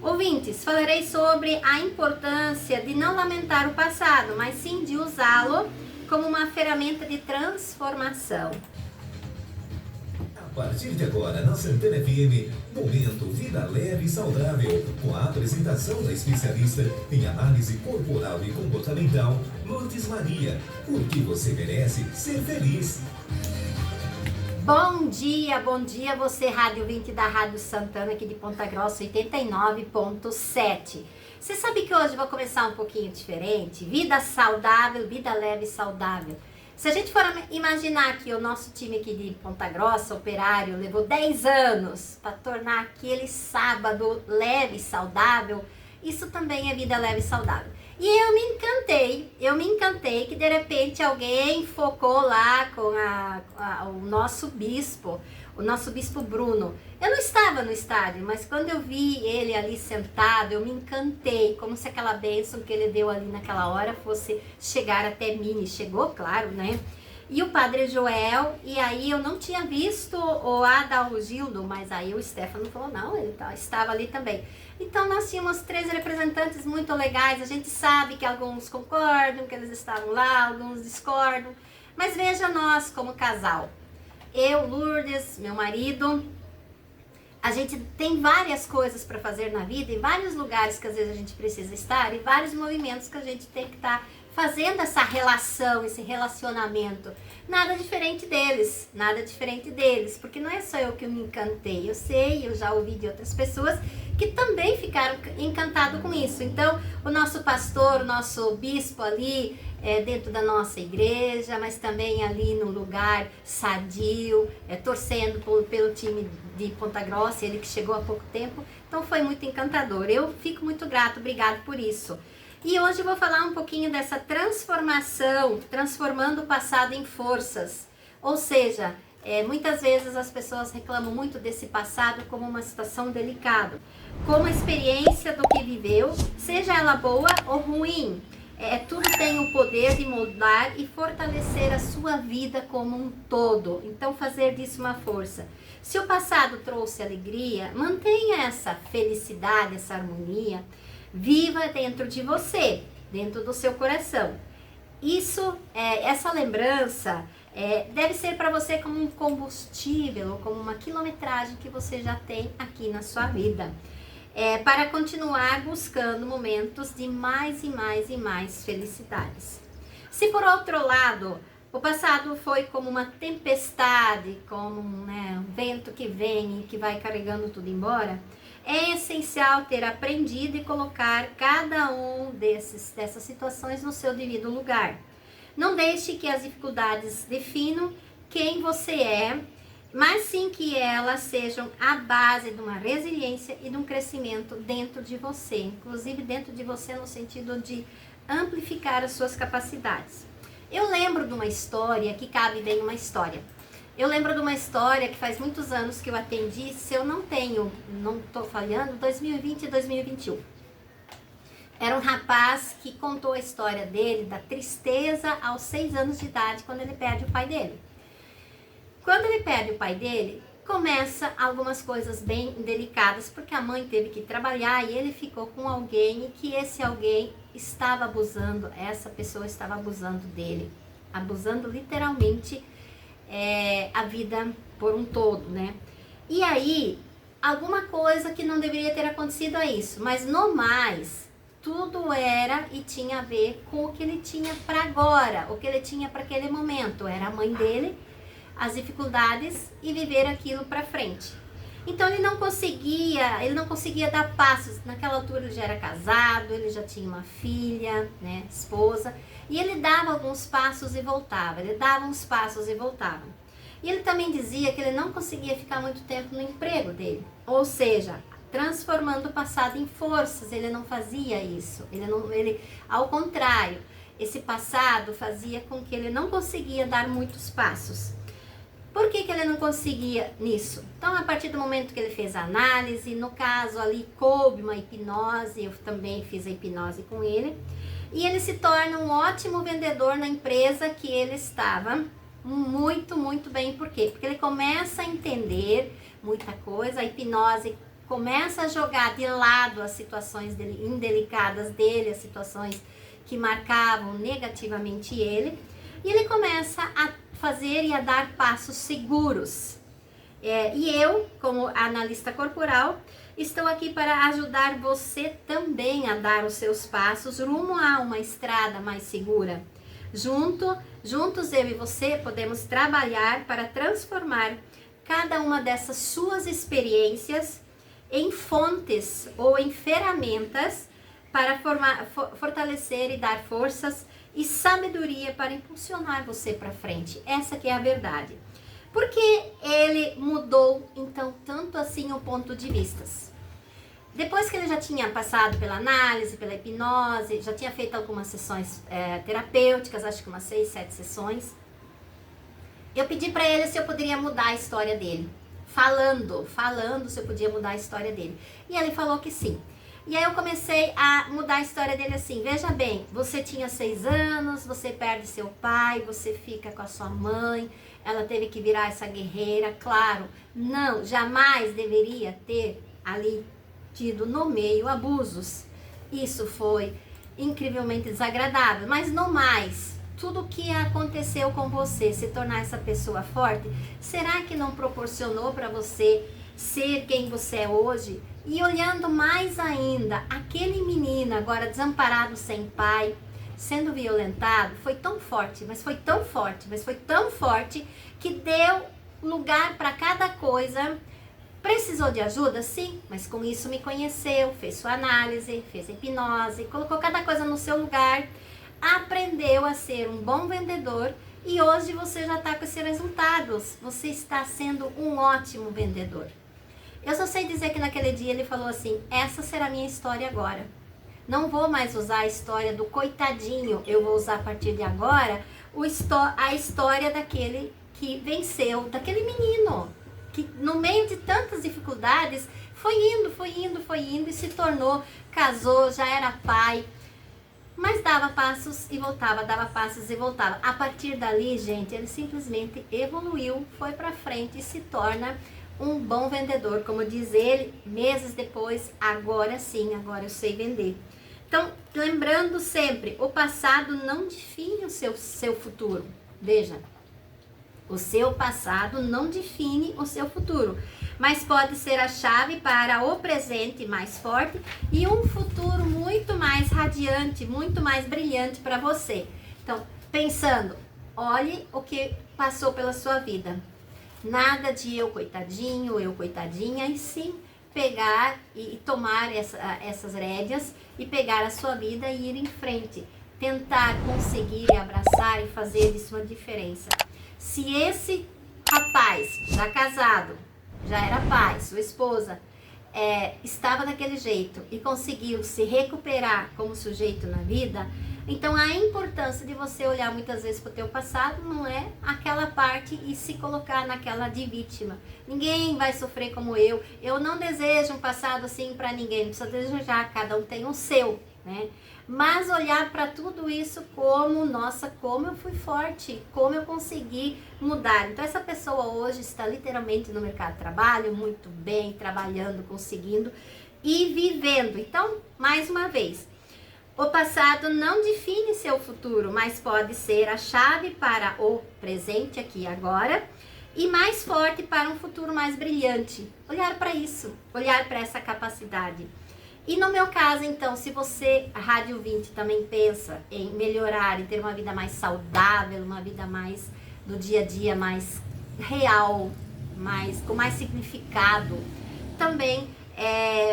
Ouvintes, falarei sobre a importância de não lamentar o passado, mas sim de usá-lo como uma ferramenta de transformação. A partir de agora, na Santana FM, Momento Vida Leve e Saudável, com a apresentação da especialista em análise corporal e comportamental, Lourdes Maria, porque você merece ser feliz. Bom dia você, Rádio 20 da Rádio Santana, aqui de Ponta Grossa, 89.7. Você sabe que hoje eu vou começar um pouquinho diferente? Vida saudável, vida leve e saudável. Se a gente for imaginar que o nosso time aqui de Ponta Grossa, Operário, levou 10 anos para tornar aquele sábado leve e saudável, isso também é vida leve e saudável. E eu me encantei que de repente alguém focou lá com o nosso bispo Bruno. Eu não estava no estádio, mas quando eu vi ele ali sentado, eu me encantei, como se aquela bênção que ele deu ali naquela hora fosse chegar até mim. E chegou, claro, né? E o Padre Joel, e aí eu não tinha visto o Adalgildo, mas aí o Stefano falou, não, ele estava ali também. Então nós tínhamos 3 representantes muito legais, a gente sabe que alguns concordam, que eles estavam lá, alguns discordam, mas veja nós como casal. Eu, Lourdes, meu marido, a gente tem várias coisas para fazer na vida e vários lugares que às vezes a gente precisa estar e vários movimentos que a gente tem que estar fazendo essa relação, esse relacionamento. Nada diferente deles, porque não é só eu que me encantei, eu já ouvi de outras pessoas que também ficaram encantados com isso. Então, o nosso pastor, o nosso bispo ali, dentro da nossa igreja, mas também ali no lugar sadio, torcendo pelo time de Ponta Grossa, ele que chegou há pouco tempo. Então, foi muito encantador. Eu fico muito grato, obrigado por isso. E hoje eu vou falar um pouquinho dessa transformação, transformando o passado em forças. Ou seja, muitas vezes as pessoas reclamam muito desse passado como uma situação delicada, como a experiência do que viveu, seja ela boa ou ruim. Tudo tem o poder de moldar e fortalecer a sua vida como um todo. Então, fazer disso uma força. Se o passado trouxe alegria, mantenha essa felicidade, essa harmonia, viva dentro de você, dentro do seu coração. Essa lembrança deve ser para você como um combustível, como uma quilometragem que você já tem aqui na sua vida. Para continuar buscando momentos de mais e mais e mais felicidades. Se por outro lado, o passado foi como uma tempestade, como um vento que vem e que vai carregando tudo embora, é essencial ter aprendido e colocar cada um dessas situações no seu devido lugar. Não deixe que as dificuldades definam quem você é, mas sim que elas sejam a base de uma resiliência e de um crescimento dentro de você, inclusive dentro de você no sentido de amplificar as suas capacidades. Eu lembro de uma história, que cabe bem uma história. Eu lembro de uma história que faz muitos anos que eu atendi, se eu não estou falhando, 2020 e 2021. Era um rapaz que contou a história dele, da tristeza aos 6 anos de idade, quando ele perde o pai dele. Quando ele perde o pai dele, começa algumas coisas bem delicadas, porque a mãe teve que trabalhar e ele ficou com alguém e que esse alguém estava abusando, essa pessoa estava abusando dele, abusando literalmente a vida por um todo, né? E aí, alguma coisa que não deveria ter acontecido a isso, mas no mais, tudo era e tinha a ver com o que ele tinha para agora, o que ele tinha para aquele momento, era a mãe dele, as dificuldades e viver aquilo para frente. Então ele não conseguia dar passos. Naquela altura ele já era casado, ele já tinha uma filha, né, esposa, e ele dava alguns passos e voltava, ele dava uns passos e voltava. E ele também dizia que ele não conseguia ficar muito tempo no emprego dele, ou seja, transformando o passado em forças. Ele não fazia isso, ao contrário, esse passado fazia com que ele não conseguia dar muitos passos. Por que ele não conseguia nisso? Então, a partir do momento que ele fez a análise, no caso ali coube uma hipnose, eu também fiz a hipnose com ele, e ele se torna um ótimo vendedor na empresa que ele estava muito, muito bem. Por quê? Porque ele começa a entender muita coisa, a hipnose começa a jogar de lado as situações indelicadas dele, as situações que marcavam negativamente ele, e ele começa a fazer e a dar passos seguros. E eu, como analista corporal, estou aqui para ajudar você também a dar os seus passos rumo a uma estrada mais segura. Juntos eu e você podemos trabalhar para transformar cada uma dessas suas experiências em fontes ou em ferramentas para fortalecer e dar forças e sabedoria para impulsionar você para frente. Essa que é a verdade. Por que ele mudou, então, tanto assim o ponto de vista? Depois que ele já tinha passado pela análise, pela hipnose, já tinha feito algumas sessões terapêuticas, acho que umas 6, 7 sessões, eu pedi para ele se eu poderia mudar a história dele. Falando se eu podia mudar a história dele. E ele falou que sim. E aí eu comecei a mudar a história dele assim, veja bem, você tinha 6 anos, você perde seu pai, você fica com a sua mãe, ela teve que virar essa guerreira, claro, não, jamais deveria ter ali tido no meio abusos. Isso foi incrivelmente desagradável, mas não mais. Tudo que aconteceu com você, se tornar essa pessoa forte, será que não proporcionou para você ser quem você é hoje? E olhando mais ainda, aquele menino agora desamparado sem pai, sendo violentado, foi tão forte, mas foi tão forte, mas foi tão forte que deu lugar para cada coisa. Precisou de ajuda? Sim, mas com isso me conheceu, fez sua análise, fez hipnose, colocou cada coisa no seu lugar, aprendeu a ser um bom vendedor e hoje você já está com esses resultados. Você está sendo um ótimo vendedor. Eu só sei dizer que naquele dia ele falou assim, essa será a minha história agora. Não vou mais usar a história do coitadinho, eu vou usar a partir de agora a história daquele que venceu, daquele menino, que no meio de tantas dificuldades foi indo e se tornou, casou, já era pai, mas dava passos e voltava, dava passos e voltava. A partir dali, gente, ele simplesmente evoluiu, foi pra frente e se torna um bom vendedor, como diz ele, meses depois, agora sim, agora eu sei vender. Então, lembrando sempre, o passado não define o seu futuro. Veja, o seu passado não define o seu futuro, mas pode ser a chave para o presente mais forte e um futuro muito mais radiante, muito mais brilhante para você. Então, pensando, olhe o que passou pela sua vida. Nada de eu coitadinho, eu coitadinha, e sim pegar e tomar essas rédeas e pegar a sua vida e ir em frente. Tentar conseguir abraçar e fazer disso uma diferença. Se esse rapaz, já casado, já era pai, sua esposa, estava daquele jeito e conseguiu se recuperar como sujeito na vida, então a importância de você olhar muitas vezes para o teu passado não é aquela parte e se colocar naquela de vítima. Ninguém vai sofrer como eu não desejo um passado assim para ninguém, não precisa desejar, cada um tem o seu, né? Mas olhar para tudo isso como, nossa, como eu fui forte, como eu consegui mudar. Então essa pessoa hoje está literalmente no mercado de trabalho, muito bem, trabalhando, conseguindo e vivendo. Então, mais uma vez, o passado não define seu futuro, mas pode ser a chave para o presente aqui e agora e mais forte para um futuro mais brilhante. Olhar para isso, olhar para essa capacidade. E no meu caso, então, se você, a Rádio 20, também pensa em melhorar, em ter uma vida mais saudável, uma vida mais do dia a dia, mais real, com mais significado, também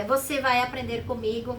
você vai aprender comigo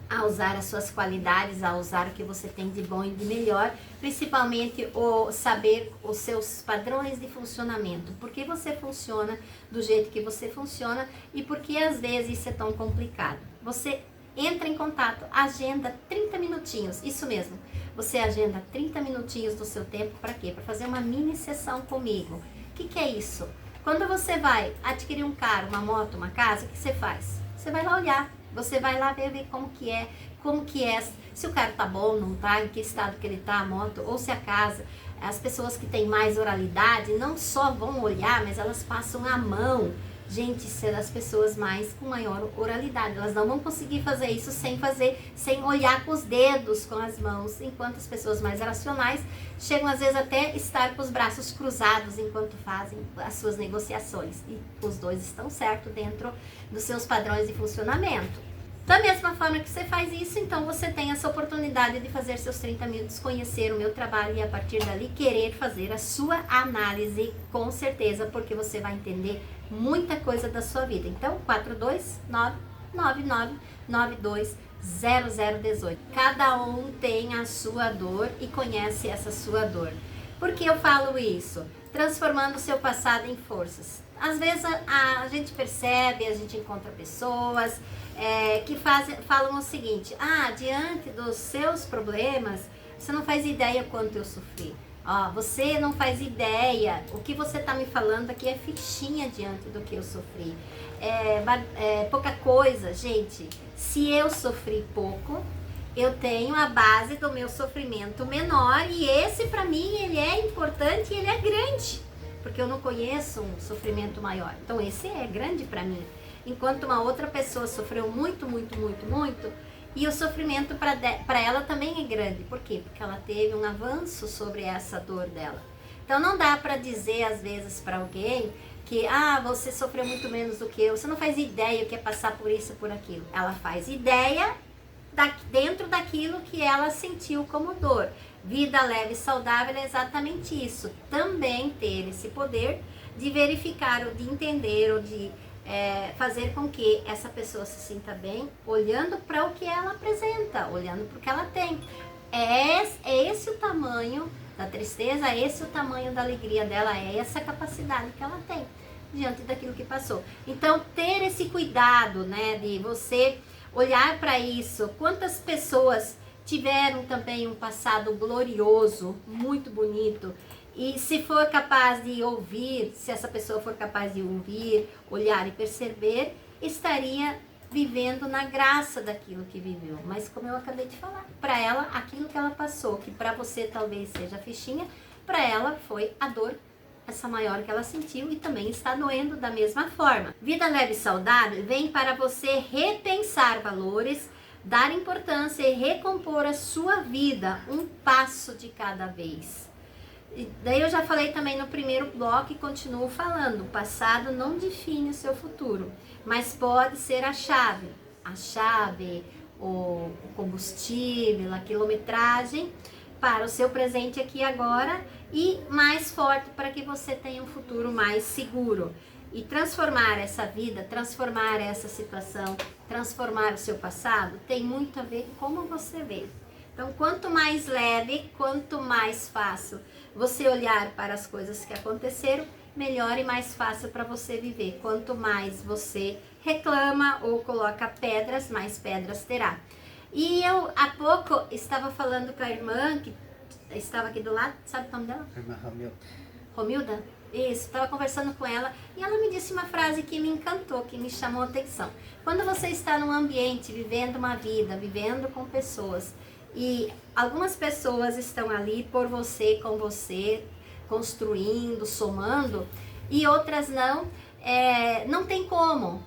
a usar as suas qualidades, a usar o que você tem de bom e de melhor, principalmente saber os seus padrões de funcionamento, por que você funciona do jeito que você funciona e por que às vezes isso é tão complicado. Você entra em contato, agenda 30 minutinhos, isso mesmo, você agenda 30 minutinhos do seu tempo para quê? Para fazer uma mini sessão comigo. O que é isso? Quando você vai adquirir um carro, uma moto, uma casa, o que você faz? Você vai lá olhar. Você vai lá ver como que é, se o carro tá bom, não tá, em que estado que ele tá, a moto, ou se a casa. As pessoas que têm mais oralidade não só vão olhar, mas elas passam a mão Gente, ser as pessoas mais com maior oralidade. Elas não vão conseguir fazer isso sem olhar com os dedos, com as mãos, enquanto as pessoas mais racionais chegam às vezes até estar com os braços cruzados enquanto fazem as suas negociações. E os dois estão certos dentro dos seus padrões de funcionamento. Da mesma forma que você faz isso, então você tem essa oportunidade de fazer seus 30 minutos, conhecer o meu trabalho e a partir dali querer fazer a sua análise, com certeza, porque você vai entender muita coisa da sua vida. Então, 429-9992-0018. Cada um tem a sua dor e conhece essa sua dor. Por que eu falo isso? Transformando o seu passado em forças. Às vezes a gente percebe, a gente encontra pessoas que falam o seguinte: diante dos seus problemas, você não faz ideia quanto eu sofri. Você não faz ideia, o que você está me falando aqui é fichinha diante do que eu sofri. Pouca coisa, gente. Se eu sofri pouco, eu tenho a base do meu sofrimento menor e esse para mim ele é importante e ele é grande, porque eu não conheço um sofrimento maior. Então esse é grande para mim. Enquanto uma outra pessoa sofreu muito, muito, muito, muito, e o sofrimento para ela também é grande. Por quê? Porque ela teve um avanço sobre essa dor dela. Então não dá para dizer às vezes para alguém que você sofreu muito menos do que eu, você não faz ideia o que é passar por isso, por aquilo. Ela faz ideia dentro daquilo que ela sentiu como dor. Vida leve e saudável é exatamente isso. Também ter esse poder de verificar, ou de entender, ou de fazer com que essa pessoa se sinta bem, olhando para o que ela apresenta, olhando para o que ela tem. É esse o tamanho da tristeza, é esse o tamanho da alegria dela, é essa capacidade que ela tem diante daquilo que passou. Então, ter esse cuidado, né, de você olhar para isso. Quantas pessoas tiveram também um passado glorioso, muito bonito, e se for capaz de ouvir, se essa pessoa for capaz de ouvir, olhar e perceber, estaria vivendo na graça daquilo que viveu. Mas como eu acabei de falar, para ela, aquilo que ela passou, que para você talvez seja fichinha, para ela foi a dor essa maior que ela sentiu e também está doendo da mesma forma. Vida leve e saudável vem para você repensar valores, dar importância e recompor a sua vida, um passo de cada vez. E daí eu já falei também no primeiro bloco e continuo falando, o passado não define o seu futuro, mas pode ser a chave, o combustível, a quilometragem para o seu presente aqui e agora e mais forte para que você tenha um futuro mais seguro. E transformar essa vida, transformar essa situação, transformar o seu passado tem muito a ver com como você vê. Então, quanto mais leve, quanto mais fácil você olhar para as coisas que aconteceram, melhor e mais fácil para você viver. Quanto mais você reclama ou coloca pedras, mais pedras terá. E eu, há pouco, estava falando com a irmã, que estava aqui do lado, sabe o nome dela? Irmã Romilda. Romilda? Isso, estava conversando com ela e ela me disse uma frase que me encantou, que me chamou a atenção. Quando você está num ambiente, vivendo uma vida, vivendo com pessoas, e algumas pessoas estão ali por você, com você, construindo, somando, e outras não, não tem como.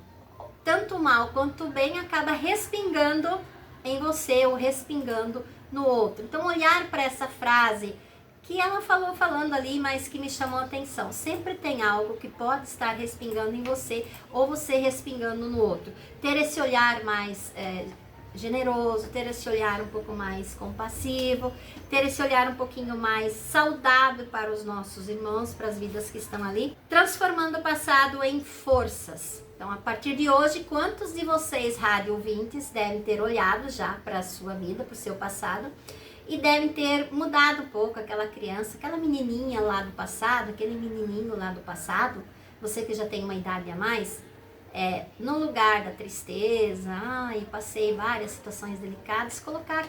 Tanto mal quanto bem acaba respingando em você ou respingando no outro. Então, olhar para essa frase que ela falando ali, mas que me chamou a atenção. Sempre tem algo que pode estar respingando em você ou você respingando no outro. Ter esse olhar mais generoso, ter esse olhar um pouco mais compassivo, ter esse olhar um pouquinho mais saudável para os nossos irmãos, para as vidas que estão ali, transformando o passado em forças. Então, a partir de hoje, quantos de vocês, rádio ouvintes, devem ter olhado já para a sua vida, para o seu passado, e devem ter mudado um pouco aquela criança, aquela menininha lá do passado, aquele menininho lá do passado, você que já tem uma idade a mais, no lugar da tristeza, passei várias situações delicadas, colocar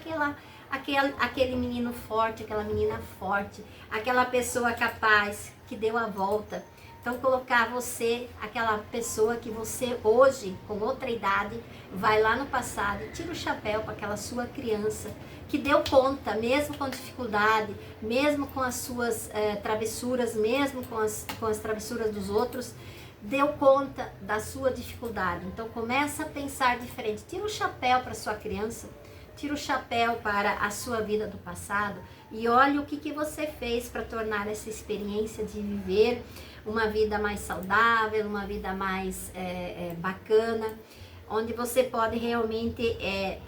aquele menino forte, aquela menina forte, aquela pessoa capaz que deu a volta. Então, colocar você, aquela pessoa que você hoje, com outra idade, vai lá no passado e tira o chapéu para aquela sua criança que deu conta, mesmo com dificuldade, mesmo com as suas travessuras, mesmo com as travessuras dos outros, deu conta da sua dificuldade. Então começa a pensar diferente. Tira o chapéu para sua criança, tira o chapéu para a sua vida do passado e olha o que você fez para tornar essa experiência de viver uma vida mais saudável, uma vida mais bacana, onde você pode realmente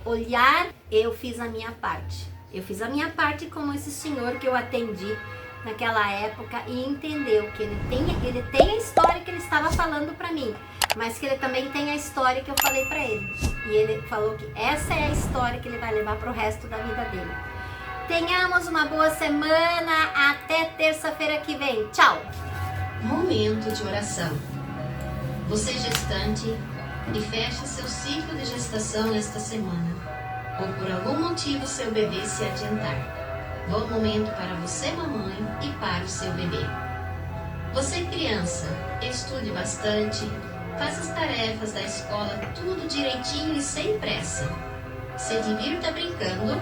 olhar, eu fiz a minha parte. Eu fiz a minha parte como esse senhor que eu atendi naquela época e entendeu que ele tem a história que ele estava falando para mim, mas que ele também tem a história que eu falei para ele. E ele falou que essa é a história que ele vai levar para o resto da vida dele. Tenhamos uma boa semana, até terça-feira que vem. Tchau! Momento de oração. Você gestante e fecha seu ciclo de gestação nesta semana, ou por algum motivo seu bebê se adiantar. Bom momento para você, mamãe, e para o seu bebê. Você, criança, estude bastante, faça as tarefas da escola tudo direitinho e sem pressa. Se divirta brincando,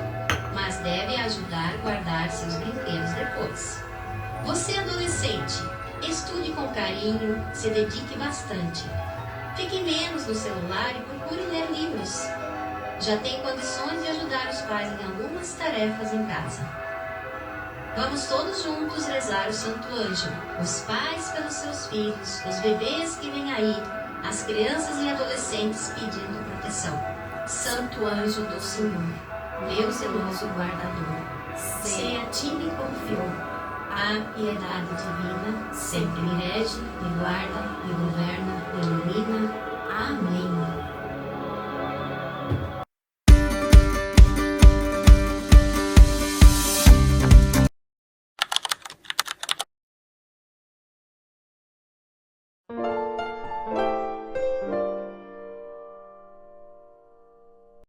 mas deve ajudar a guardar seus brinquedos depois. Você, adolescente, estude com carinho, se dedique bastante. Fique menos no celular e procure ler livros. Já tem condições de ajudar os pais em algumas tarefas em casa. Vamos todos juntos rezar o Santo Anjo, os pais pelos seus filhos, os bebês que vêm aí, as crianças e adolescentes pedindo proteção. Santo Anjo do Senhor, meu zeloso guardador, se a ti me confiou a piedade divina, sempre me rege, me guarda, me governa, me ilumina. Amém.